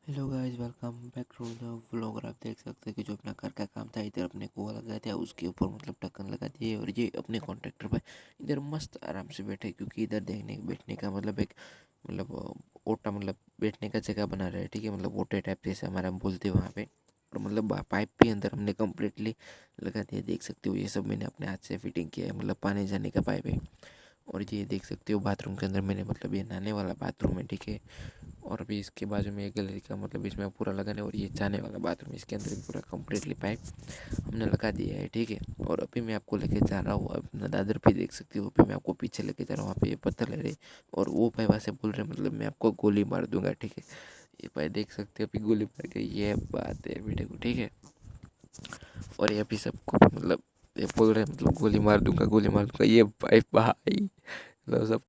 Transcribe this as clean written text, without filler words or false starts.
Hello guys, welcome back to the vlogger. आप देख सकते हैं कि जो अपना घर का काम था, इधर अपने कुआ लगा दिया, उसके ऊपर मतलब ढक्कन लगा दिए और ये अपने कॉन्ट्रैक्टर भाई इधर मस्त आराम से बैठे, क्योंकि इधर देखने बैठने का मतलब एक ओटा मतलब बैठने का जगह बना रहे हैं। ठीक है, मतलब ओटे टाइप जैसे हमारे हम बोलते हैं वहाँ पे। और मतलब पाइप भी अंदर हमने कम्प्लीटली लगा दिया, देख सकते हो। ये सब मैंने अपने हाथ से फिटिंग किया है, मतलब पानी जाने का पाइप है। और ये देख सकते हो बाथरूम के अंदर मैंने मतलब ये नहाने वाला बाथरूम है। ठीक है, और अभी इसके बाजू में एक गैलरी का मतलब इसमें पूरा लगाने, और ये जाने वाला बाथरूम इसके अंदर भी पूरा कम्प्लीटली पाइप हमने लगा दिया है। ठीक है, और अभी मैं आपको लेके जा रहा हूँ अपना दादर पे, देख सकते हो। अभी मैं आपको पीछे लेके जा रहा हूँ, वहाँ पे ये पत्थर ले रहे और वो भाई वहाँ से बोल रहे मतलब मैं आपको गोली मार दूंगा। ठीक है, ये भाई देख सकते हो अभी गोली मार के, ये बात है बेटे को। ठीक है, और ये अभी सबको मतलब ये बोल रहे मतलब गोली मार दूंगा, गोली मार दूंगा। ये भाई मतलब सब